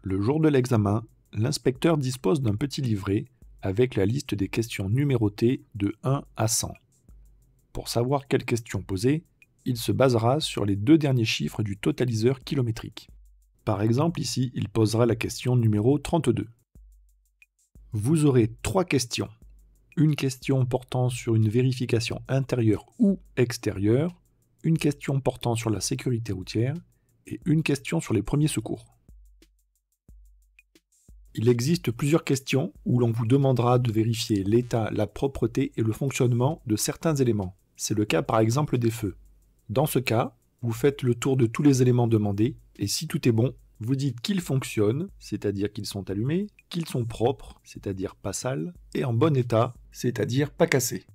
Le jour de l'examen, l'inspecteur dispose d'un petit livret avec la liste des questions numérotées de 1 à 100. Pour savoir quelles questions poser, il se basera sur les 2 derniers chiffres du totaliseur kilométrique. Par exemple, ici, il posera la question numéro 32. Vous aurez 3 questions. Une question portant sur une vérification intérieure ou extérieure, une question portant sur la sécurité routière et une question sur les premiers secours. Il existe plusieurs questions où l'on vous demandera de vérifier l'état, la propreté et le fonctionnement de certains éléments. C'est le cas par exemple des feux. Dans ce cas, vous faites le tour de tous les éléments demandés et si tout est bon, vous dites qu'ils fonctionnent, c'est-à-dire qu'ils sont allumés, qu'ils sont propres, c'est-à-dire pas sales, et en bon état, c'est-à-dire pas cassés.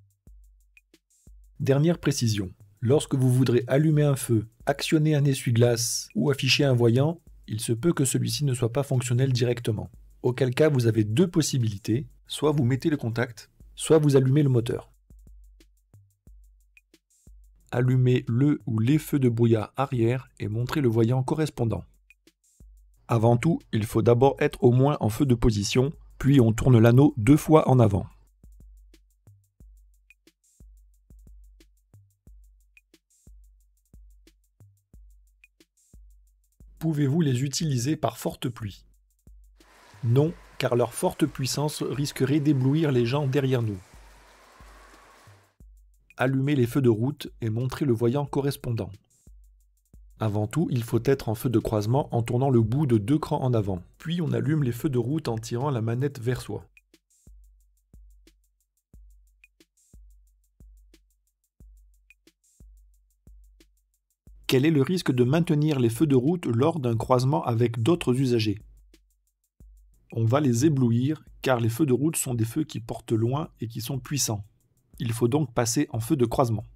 Dernière précision, lorsque vous voudrez allumer un feu, actionner un essuie-glace ou afficher un voyant, il se peut que celui-ci ne soit pas fonctionnel directement. Auquel cas vous avez 2 possibilités, soit vous mettez le contact, soit vous allumez le moteur. Allumez le ou les feux de brouillard arrière et montrez le voyant correspondant. Avant tout, il faut d'abord être au moins en feu de position, puis on tourne l'anneau 2 fois en avant. Pouvez-vous les utiliser par forte pluie? Non, car leur forte puissance risquerait d'éblouir les gens derrière nous. Allumez les feux de route et montrez le voyant correspondant. Avant tout, il faut être en feu de croisement en tournant le bout de 2 crans en avant. Puis on allume les feux de route en tirant la manette vers soi. Quel est le risque de maintenir les feux de route lors d'un croisement avec d'autres usagers? On va les éblouir car les feux de route sont des feux qui portent loin et qui sont puissants. Il faut donc passer en feu de croisement.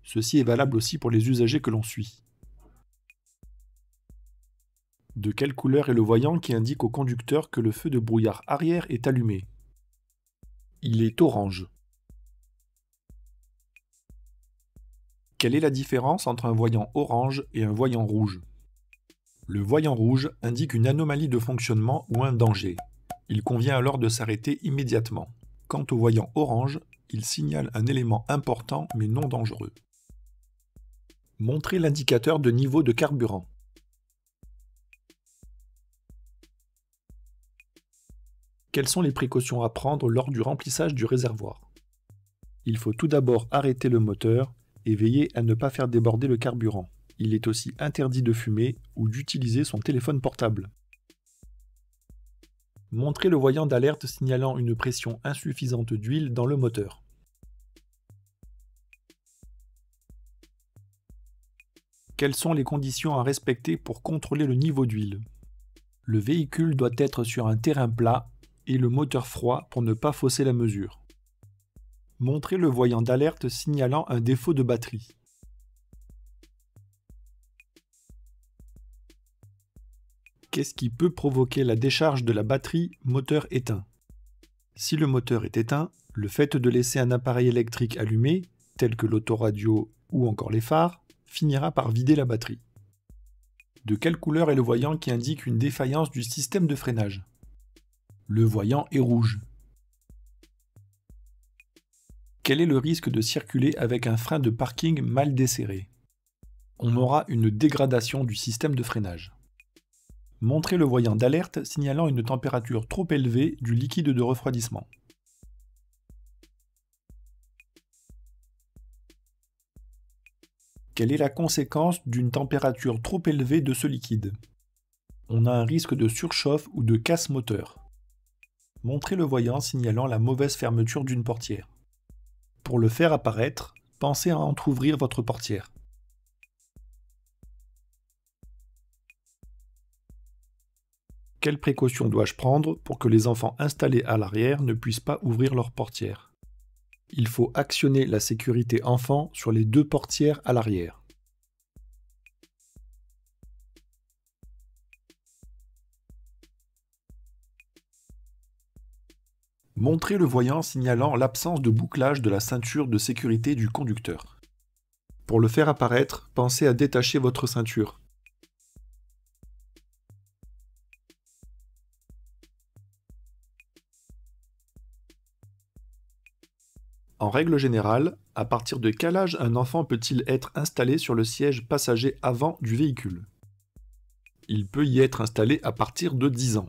Ceci est valable aussi pour les usagers que l'on suit. De quelle couleur est le voyant qui indique au conducteur que le feu de brouillard arrière est allumé? Il est orange. Quelle est la différence entre un voyant orange et un voyant rouge? Le voyant rouge indique une anomalie de fonctionnement ou un danger. Il convient alors de s'arrêter immédiatement. Quant au voyant orange, il signale un élément important mais non dangereux. Montrez l'indicateur de niveau de carburant. Quelles sont les précautions à prendre lors du remplissage du réservoir? Il faut tout d'abord arrêter le moteur et veiller à ne pas faire déborder le carburant. Il est aussi interdit de fumer ou d'utiliser son téléphone portable. Montrez le voyant d'alerte signalant une pression insuffisante d'huile dans le moteur. Quelles sont les conditions à respecter pour contrôler le niveau d'huile? Le véhicule doit être sur un terrain plat et le moteur froid pour ne pas fausser la mesure. Montrez le voyant d'alerte signalant un défaut de batterie. Qu'est-ce qui peut provoquer la décharge de la batterie moteur éteint? Si le moteur est éteint, le fait de laisser un appareil électrique allumé, tel que l'autoradio ou encore les phares, finira par vider la batterie. De quelle couleur est le voyant qui indique une défaillance du système de freinage? Le voyant est rouge. Quel est le risque de circuler avec un frein de parking mal desserré? On aura une dégradation du système de freinage. Montrez le voyant d'alerte signalant une température trop élevée du liquide de refroidissement. Quelle est la conséquence d'une température trop élevée de ce liquide? On a un risque de surchauffe ou de casse moteur. Montrez le voyant signalant la mauvaise fermeture d'une portière. Pour le faire apparaître, pensez à entrouvrir votre portière. Quelles précautions dois-je prendre pour que les enfants installés à l'arrière ne puissent pas ouvrir leur portière? Il faut actionner la sécurité enfant sur les 2 portières à l'arrière. Montrez le voyant signalant l'absence de bouclage de la ceinture de sécurité du conducteur. Pour le faire apparaître, pensez à détacher votre ceinture. En règle générale, à partir de quel âge un enfant peut-il être installé sur le siège passager avant du véhicule? Il peut y être installé à partir de 10 ans.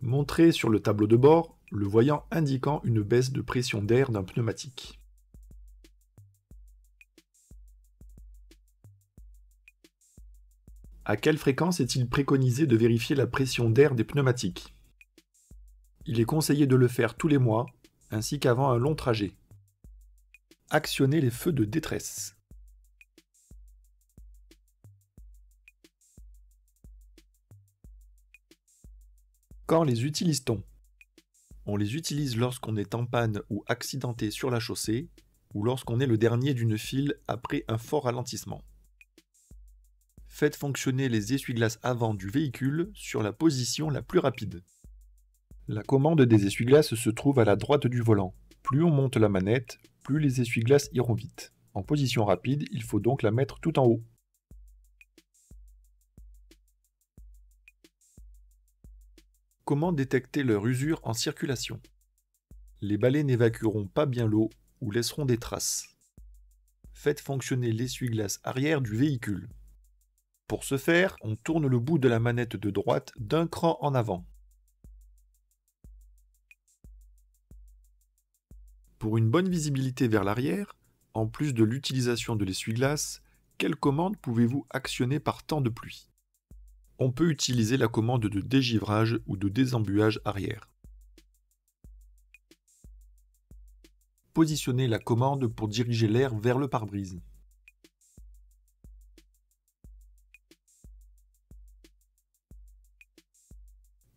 Montrez sur le tableau de bord le voyant indiquant une baisse de pression d'air d'un pneumatique. À quelle fréquence est-il préconisé de vérifier la pression d'air des pneumatiques? Il est conseillé de le faire tous les mois, ainsi qu'avant un long trajet. Actionnez les feux de détresse. Quand les utilise-t-on? On les utilise lorsqu'on est en panne ou accidenté sur la chaussée, ou lorsqu'on est le dernier d'une file après un fort ralentissement. Faites fonctionner les essuie-glaces avant du véhicule sur la position la plus rapide. La commande des essuie-glaces se trouve à la droite du volant. Plus on monte la manette, plus les essuie-glaces iront vite. En position rapide, il faut donc la mettre tout en haut. Comment détecter leur usure en circulation? Les balais n'évacueront pas bien l'eau ou laisseront des traces. Faites fonctionner l'essuie-glace arrière du véhicule. Pour ce faire, on tourne le bout de la manette de droite d'un cran en avant. Pour une bonne visibilité vers l'arrière, en plus de l'utilisation de l'essuie-glace, quelle commande pouvez-vous actionner par temps de pluie? On peut utiliser la commande de dégivrage ou de désembuage arrière. Positionnez la commande pour diriger l'air vers le pare-brise.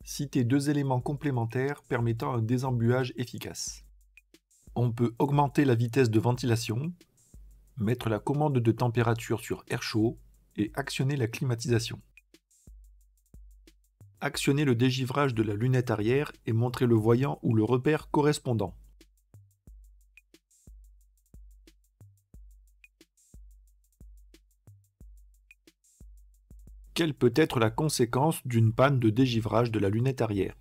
Citez 2 éléments complémentaires permettant un désembuage efficace. On peut augmenter la vitesse de ventilation, mettre la commande de température sur air chaud et actionner la climatisation. Actionnez le dégivrage de la lunette arrière et montrez le voyant ou le repère correspondant. Quelle peut être la conséquence d'une panne de dégivrage de la lunette arrière?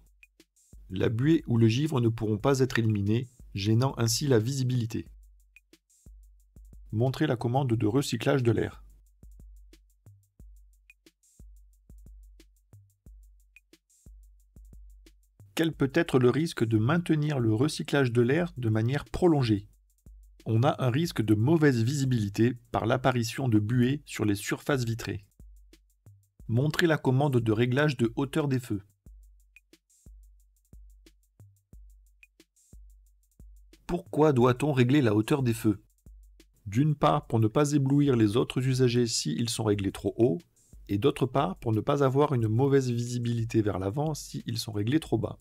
La buée ou le givre ne pourront pas être éliminés, gênant ainsi la visibilité. Montrez la commande de recyclage de l'air. Quel peut être le risque de maintenir le recyclage de l'air de manière prolongée? On a un risque de mauvaise visibilité par l'apparition de buées sur les surfaces vitrées. Montrez la commande de réglage de hauteur des feux. Pourquoi doit-on régler la hauteur des feux? D'une part pour ne pas éblouir les autres usagers s'ils sont réglés trop haut, et d'autre part pour ne pas avoir une mauvaise visibilité vers l'avant s'ils sont réglés trop bas.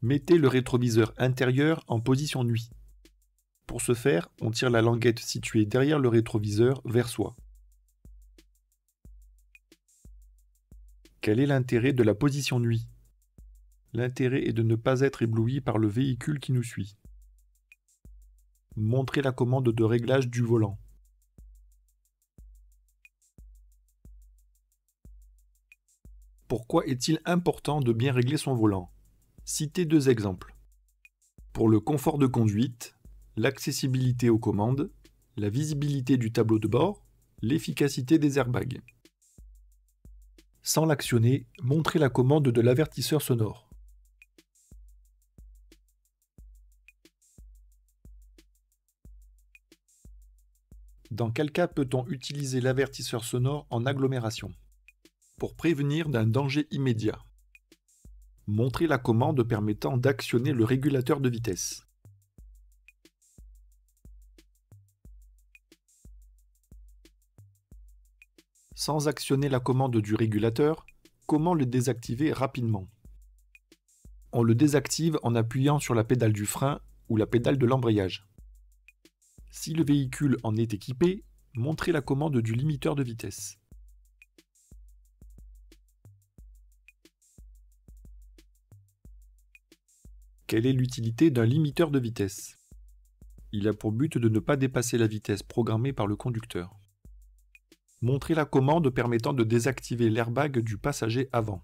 Mettez le rétroviseur intérieur en position nuit. Pour ce faire, on tire la languette située derrière le rétroviseur vers soi. Quel est l'intérêt de la position nuit? L'intérêt est de ne pas être ébloui par le véhicule qui nous suit. Montrez la commande de réglage du volant. Pourquoi est-il important de bien régler son volant? Citez 2 exemples. Pour le confort de conduite, l'accessibilité aux commandes, la visibilité du tableau de bord, l'efficacité des airbags. Sans l'actionner, montrez la commande de l'avertisseur sonore. Dans quel cas peut-on utiliser l'avertisseur sonore en agglomération? Pour prévenir d'un danger immédiat. Montrez la commande permettant d'actionner le régulateur de vitesse. Sans actionner la commande du régulateur, comment le désactiver rapidement? On le désactive en appuyant sur la pédale du frein ou la pédale de l'embrayage. Si le véhicule en est équipé, montrez la commande du limiteur de vitesse. Quelle est l'utilité d'un limiteur de vitesse? Il a pour but de ne pas dépasser la vitesse programmée par le conducteur. Montrez la commande permettant de désactiver l'airbag du passager avant.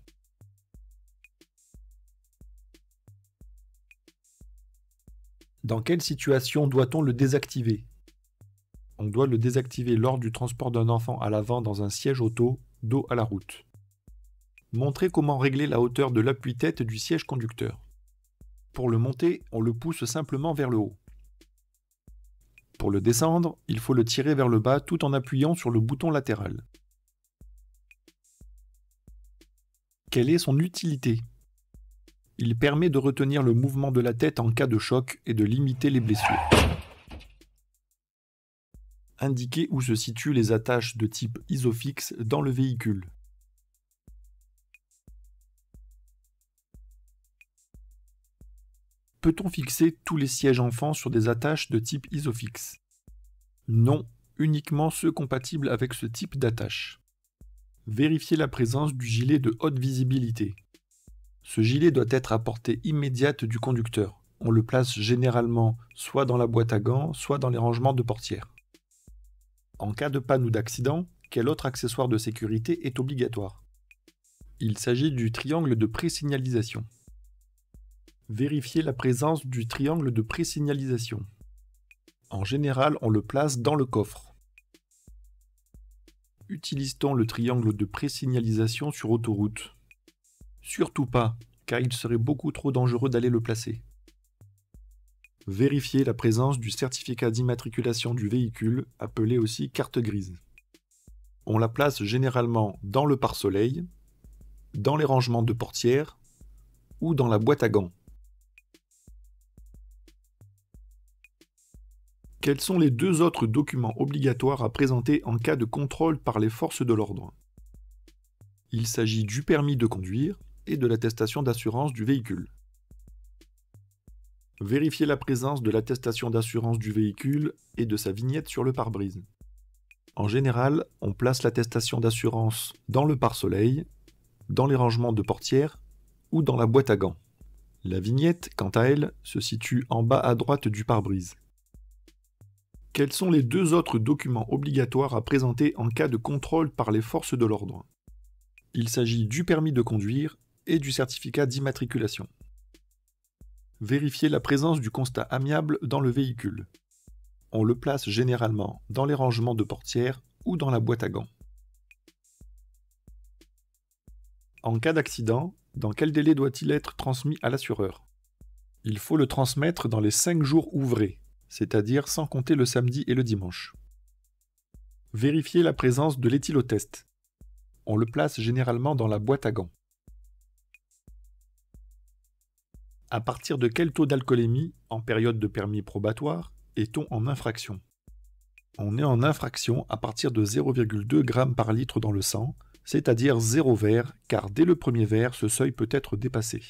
Dans quelle situation doit-on le désactiver? On doit le désactiver lors du transport d'un enfant à l'avant dans un siège auto, dos à la route. Montrez comment régler la hauteur de l'appui-tête du siège conducteur. Pour le monter, on le pousse simplement vers le haut. Pour le descendre, il faut le tirer vers le bas tout en appuyant sur le bouton latéral. Quelle est son utilité? Il permet de retenir le mouvement de la tête en cas de choc et de limiter les blessures. Indiquez où se situent les attaches de type Isofix dans le véhicule. Peut-on fixer tous les sièges enfants sur des attaches de type Isofix? Non, uniquement ceux compatibles avec ce type d'attache. Vérifiez la présence du gilet de haute visibilité. Ce gilet doit être à portée immédiate du conducteur. On le place généralement soit dans la boîte à gants, soit dans les rangements de portière. En cas de panne ou d'accident, quel autre accessoire de sécurité est obligatoire? Il s'agit du triangle de présignalisation. Vérifiez la présence du triangle de présignalisation. En général, on le place dans le coffre. Utilise-t-on le triangle de présignalisation sur autoroute? Surtout pas, car il serait beaucoup trop dangereux d'aller le placer. Vérifiez la présence du certificat d'immatriculation du véhicule, appelé aussi carte grise. On la place généralement dans le pare-soleil, dans les rangements de portière ou dans la boîte à gants. Quels sont les deux autres documents obligatoires à présenter en cas de contrôle par les forces de l'ordre? Il s'agit du permis de conduire et de l'attestation d'assurance du véhicule. Vérifiez la présence de l'attestation d'assurance du véhicule et de sa vignette sur le pare-brise. En général, on place l'attestation d'assurance dans le pare-soleil, dans les rangements de portière ou dans la boîte à gants. La vignette, quant à elle, se situe en bas à droite du pare-brise. Quels sont les deux autres documents obligatoires à présenter en cas de contrôle par les forces de l'ordre? Il s'agit du permis de conduire et du certificat d'immatriculation. Vérifiez la présence du constat amiable dans le véhicule. On le place généralement dans les rangements de portière ou dans la boîte à gants. En cas d'accident, dans quel délai doit-il être transmis à l'assureur? Il faut le transmettre dans les 5 jours ouvrés, c'est-à-dire sans compter le samedi et le dimanche. Vérifiez la présence de l'éthylotest. On le place généralement dans la boîte à gants. À partir de quel taux d'alcoolémie, en période de permis probatoire, est-on en infraction? On est en infraction à partir de 0,2 g par litre dans le sang, c'est-à-dire 0 verre, car dès le premier verre, ce seuil peut être dépassé.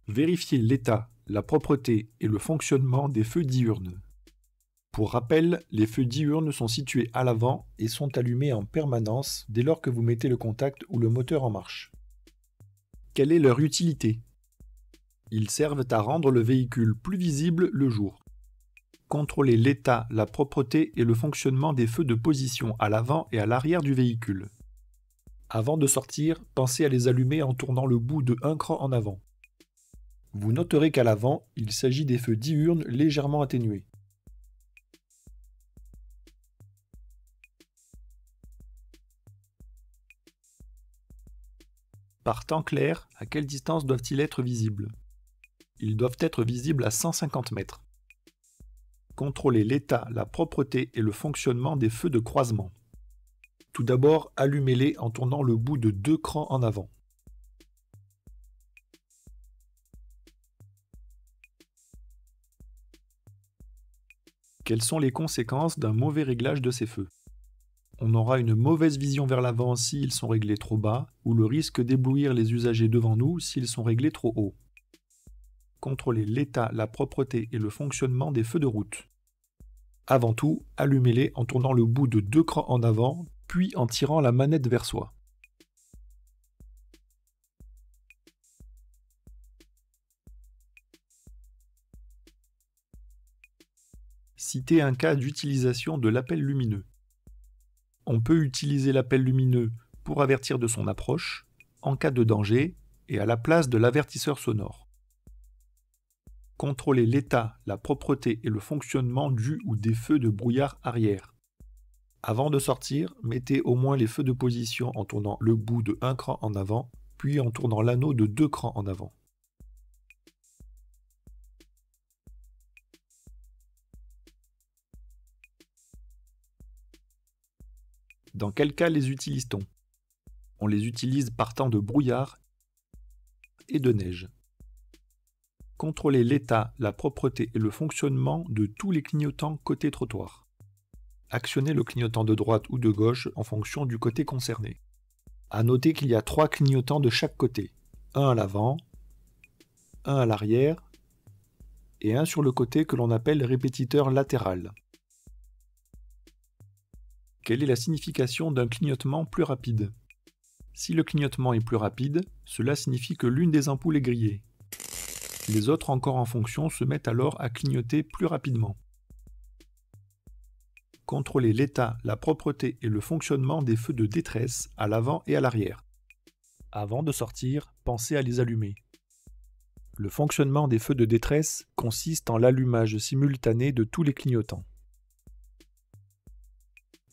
Vérifiez l'état, la propreté et le fonctionnement des feux diurnes. Pour rappel, les feux diurnes sont situés à l'avant et sont allumés en permanence dès lors que vous mettez le contact ou le moteur en marche. Quelle est leur utilité? Ils servent à rendre le véhicule plus visible le jour. Contrôlez l'état, la propreté et le fonctionnement des feux de position à l'avant et à l'arrière du véhicule. Avant de sortir, pensez à les allumer en tournant le bout de un cran en avant. Vous noterez qu'à l'avant, il s'agit des feux diurnes légèrement atténués. Par temps clair, à quelle distance doivent-ils être visibles? Ils doivent être visibles à 150 mètres. Contrôlez l'état, la propreté et le fonctionnement des feux de croisement. Tout d'abord, allumez-les en tournant le bout de 2 crans en avant. Quelles sont les conséquences d'un mauvais réglage de ces feux? On aura une mauvaise vision vers l'avant s'ils sont réglés trop bas, ou le risque d'éblouir les usagers devant nous s'ils sont réglés trop haut. Contrôlez l'état, la propreté et le fonctionnement des feux de route. Avant tout, allumez-les en tournant le bout de 2 crans en avant, puis en tirant la manette vers soi. Citez un cas d'utilisation de l'appel lumineux. On peut utiliser l'appel lumineux pour avertir de son approche, en cas de danger, et à la place de l'avertisseur sonore. Contrôler l'état, la propreté et le fonctionnement du ou des feux de brouillard arrière. Avant de sortir, mettez au moins les feux de position en tournant le bout de 1 cran en avant, puis en tournant l'anneau de 2 crans en avant. Dans quel cas les utilise-t-on? On les utilise par temps de brouillard et de neige. Contrôler l'état, la propreté et le fonctionnement de tous les clignotants côté trottoir. Actionnez le clignotant de droite ou de gauche en fonction du côté concerné. À noter qu'il y a 3 clignotants de chaque côté, un à l'avant, un à l'arrière et un sur le côté que l'on appelle répétiteur latéral. Quelle est la signification d'un clignotement plus rapide? Si le clignotement est plus rapide, cela signifie que l'une des ampoules est grillée. Les autres encore en fonction se mettent alors à clignoter plus rapidement. Contrôler l'état, la propreté et le fonctionnement des feux de détresse à l'avant et à l'arrière. Avant de sortir, pensez à les allumer. Le fonctionnement des feux de détresse consiste en l'allumage simultané de tous les clignotants.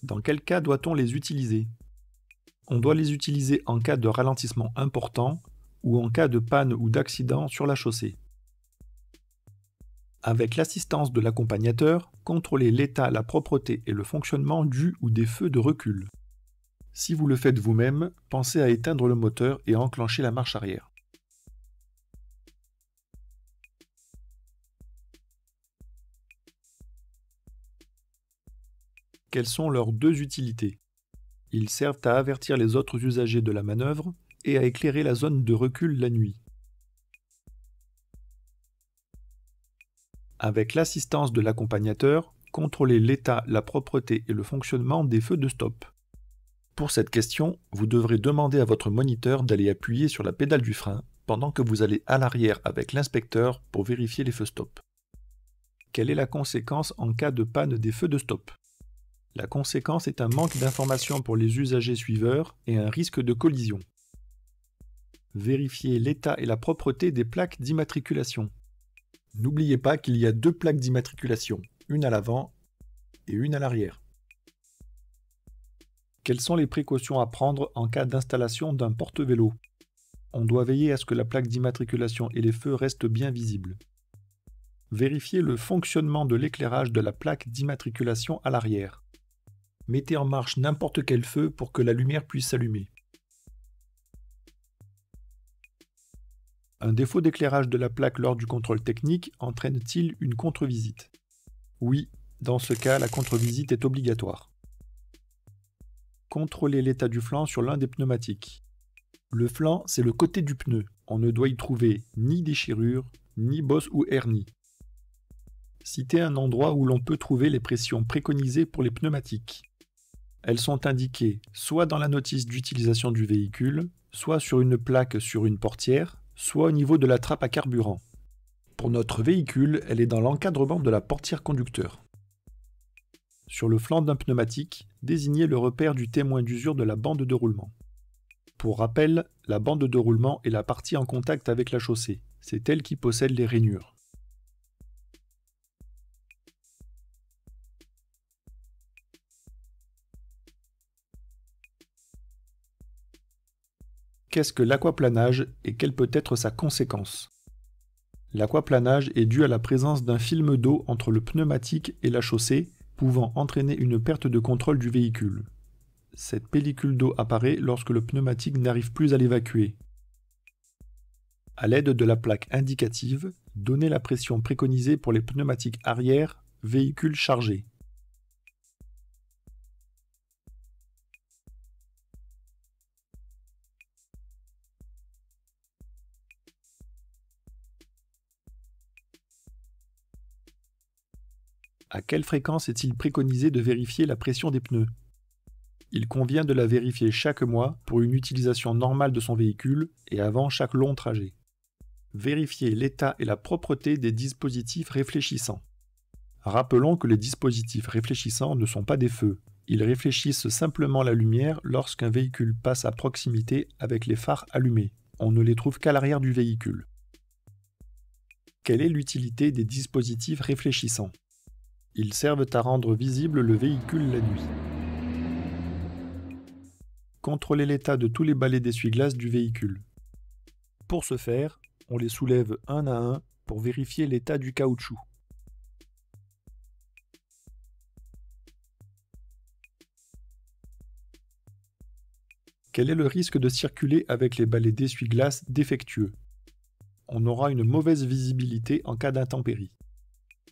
Dans quel cas doit-on les utiliser? On doit les utiliser en cas de ralentissement important ou en cas de panne ou d'accident sur la chaussée. Avec l'assistance de l'accompagnateur, contrôlez l'état, la propreté et le fonctionnement du ou des feux de recul. Si vous le faites vous-même, pensez à éteindre le moteur et à enclencher la marche arrière. Quelles sont leurs deux utilités? Ils servent à avertir les autres usagers de la manœuvre et à éclairer la zone de recul la nuit. Avec l'assistance de l'accompagnateur, contrôlez l'état, la propreté et le fonctionnement des feux de stop. Pour cette question, vous devrez demander à votre moniteur d'aller appuyer sur la pédale du frein pendant que vous allez à l'arrière avec l'inspecteur pour vérifier les feux stop. Quelle est la conséquence en cas de panne des feux de stop? La conséquence est un manque d'information pour les usagers suiveurs et un risque de collision. Vérifiez l'état et la propreté des plaques d'immatriculation. N'oubliez pas qu'il y a 2 plaques d'immatriculation, une à l'avant et une à l'arrière. Quelles sont les précautions à prendre en cas d'installation d'un porte-vélo? On doit veiller à ce que la plaque d'immatriculation et les feux restent bien visibles. Vérifiez le fonctionnement de l'éclairage de la plaque d'immatriculation à l'arrière. Mettez en marche n'importe quel feu pour que la lumière puisse s'allumer. Un défaut d'éclairage de la plaque lors du contrôle technique entraîne-t-il une contre-visite? Oui, dans ce cas, la contre-visite est obligatoire. Contrôlez l'état du flanc sur l'un des pneumatiques. Le flanc, c'est le côté du pneu. On ne doit y trouver ni déchirure, ni bosse ou hernie. Citez un endroit où l'on peut trouver les pressions préconisées pour les pneumatiques. Elles sont indiquées soit dans la notice d'utilisation du véhicule, soit sur une plaque sur une portière, soit au niveau de la trappe à carburant. Pour notre véhicule, elle est dans l'encadrement de la portière conducteur. Sur le flanc d'un pneumatique, désignez le repère du témoin d'usure de la bande de roulement. Pour rappel, la bande de roulement est la partie en contact avec la chaussée. C'est elle qui possède les rainures. Qu'est-ce que l'aquaplanage et quelle peut être sa conséquence? L'aquaplanage est dû à la présence d'un film d'eau entre le pneumatique et la chaussée, pouvant entraîner une perte de contrôle du véhicule. Cette pellicule d'eau apparaît lorsque le pneumatique n'arrive plus à l'évacuer. À l'aide de la plaque indicative, donnez la pression préconisée pour les pneumatiques arrière, véhicule chargé. À quelle fréquence est-il préconisé de vérifier la pression des pneus? Il convient de la vérifier chaque mois pour une utilisation normale de son véhicule et avant chaque long trajet. Vérifiez l'état et la propreté des dispositifs réfléchissants. Rappelons que les dispositifs réfléchissants ne sont pas des feux. Ils réfléchissent simplement la lumière lorsqu'un véhicule passe à proximité avec les phares allumés. On ne les trouve qu'à l'arrière du véhicule. Quelle est l'utilité des dispositifs réfléchissants? Ils servent à rendre visible le véhicule la nuit. Contrôler l'état de tous les balais d'essuie-glace du véhicule. Pour ce faire, on les soulève un à un pour vérifier l'état du caoutchouc. Quel est le risque de circuler avec les balais d'essuie-glace défectueux? On aura une mauvaise visibilité en cas d'intempérie.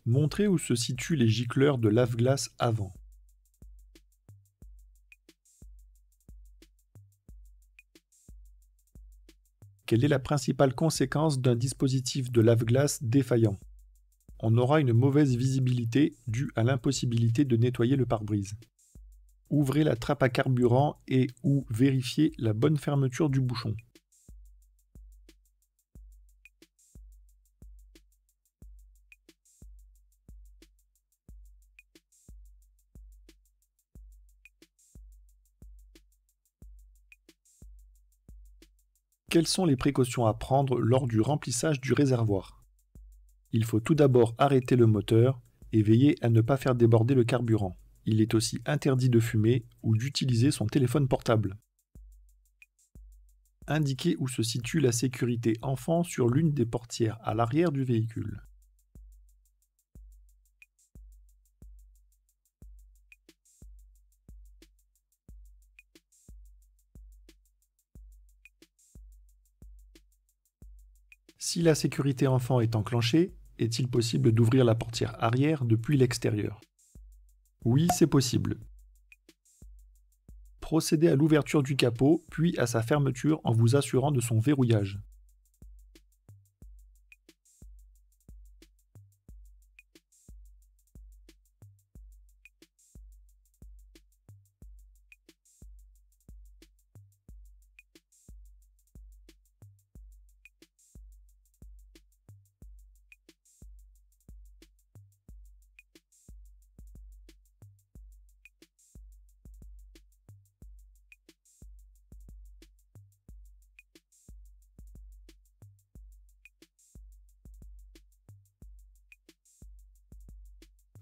Montrer où se situent les gicleurs de lave-glace avant. Quelle est la principale conséquence d'un dispositif de lave-glace défaillant? On aura une mauvaise visibilité due à l'impossibilité de nettoyer le pare-brise. Ouvrez la trappe à carburant et ou vérifiez la bonne fermeture du bouchon. Quelles sont les précautions à prendre lors du remplissage du réservoir? Il faut tout d'abord arrêter le moteur et veiller à ne pas faire déborder le carburant. Il est aussi interdit de fumer ou d'utiliser son téléphone portable. Indiquez où se situe la sécurité enfant sur l'une des portières à l'arrière du véhicule. Si la sécurité enfant est enclenchée, est-il possible d'ouvrir la portière arrière depuis l'extérieur? Oui, c'est possible. Procédez à l'ouverture du capot, puis à sa fermeture en vous assurant de son verrouillage.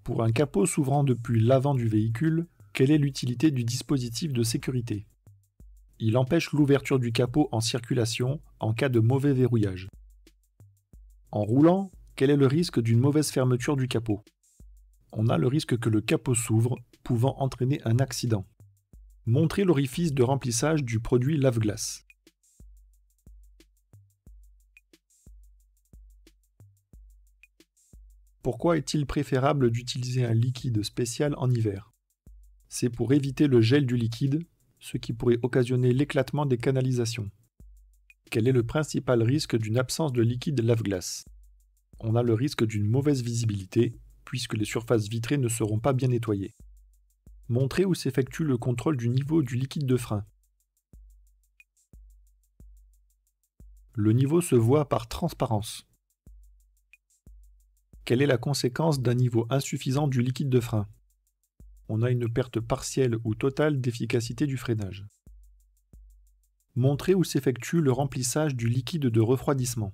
Pour un capot s'ouvrant depuis l'avant du véhicule, quelle est l'utilité du dispositif de sécurité? Il empêche l'ouverture du capot en circulation en cas de mauvais verrouillage. En roulant, quel est le risque d'une mauvaise fermeture du capot? On a le risque que le capot s'ouvre, pouvant entraîner un accident. Montrez l'orifice de remplissage du produit lave-glace. Pourquoi est-il préférable d'utiliser un liquide spécial en hiver? C'est pour éviter le gel du liquide, ce qui pourrait occasionner l'éclatement des canalisations. Quel est le principal risque d'une absence de liquide lave-glace? On a le risque d'une mauvaise visibilité, puisque les surfaces vitrées ne seront pas bien nettoyées. Montrez où s'effectue le contrôle du niveau du liquide de frein. Le niveau se voit par transparence. Quelle est la conséquence d'un niveau insuffisant du liquide de frein? On a une perte partielle ou totale d'efficacité du freinage. Montrez où s'effectue le remplissage du liquide de refroidissement.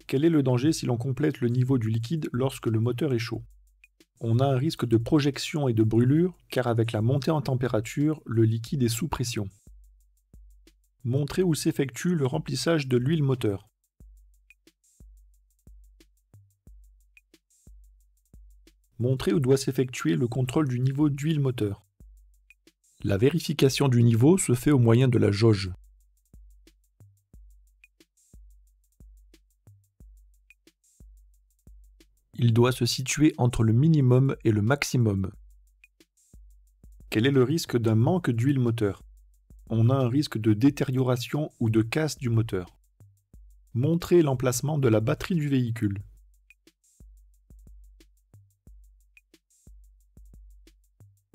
Quel est le danger si l'on complète le niveau du liquide lorsque le moteur est chaud? On a un risque de projection et de brûlure car avec la montée en température, le liquide est sous pression. Montrez où s'effectue le remplissage de l'huile moteur. Montrez où doit s'effectuer le contrôle du niveau d'huile moteur. La vérification du niveau se fait au moyen de la jauge. Il doit se situer entre le minimum et le maximum. Quel est le risque d'un manque d'huile moteur? On a un risque de détérioration ou de casse du moteur. Montrez l'emplacement de la batterie du véhicule.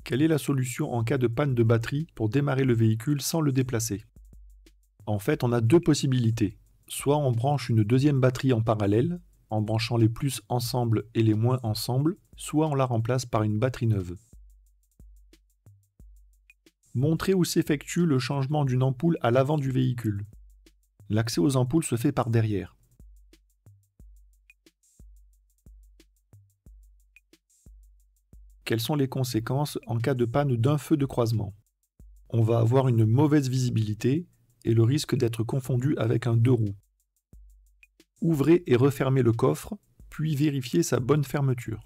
Quelle est la solution en cas de panne de batterie pour démarrer le véhicule sans le déplacer? En fait, on a deux possibilités. Soit on branche une deuxième batterie en parallèle, en branchant les plus ensemble et les moins ensemble, soit on la remplace par une batterie neuve. Montrez où s'effectue le changement d'une ampoule à l'avant du véhicule. L'accès aux ampoules se fait par derrière. Quelles sont les conséquences en cas de panne d'un feu de croisement? On va avoir une mauvaise visibilité et le risque d'être confondu avec un deux roues. Ouvrez et refermez le coffre, puis vérifiez sa bonne fermeture.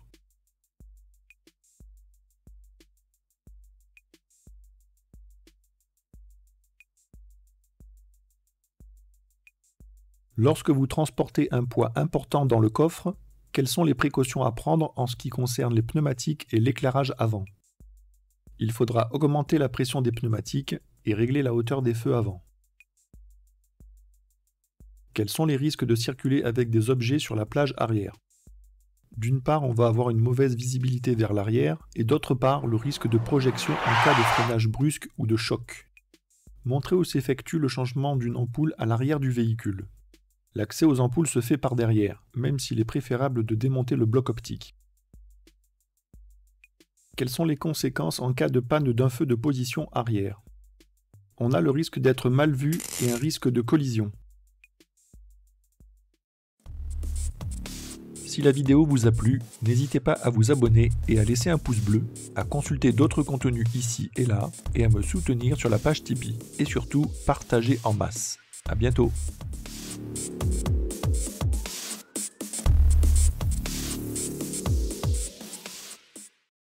Lorsque vous transportez un poids important dans le coffre, quelles sont les précautions à prendre en ce qui concerne les pneumatiques et l'éclairage avant? Il faudra augmenter la pression des pneumatiques et régler la hauteur des feux avant. Quels sont les risques de circuler avec des objets sur la plage arrière? D'une part, on va avoir une mauvaise visibilité vers l'arrière, et d'autre part, le risque de projection en cas de freinage brusque ou de choc. Montrez où s'effectue le changement d'une ampoule à l'arrière du véhicule. L'accès aux ampoules se fait par derrière, même s'il est préférable de démonter le bloc optique. Quelles sont les conséquences en cas de panne d'un feu de position arrière? On a le risque d'être mal vu et un risque de collision. Si la vidéo vous a plu, n'hésitez pas à vous abonner et à laisser un pouce bleu, à consulter d'autres contenus ici et là, et à me soutenir sur la page Tipeee. Et surtout, partagez en masse. À bientôt!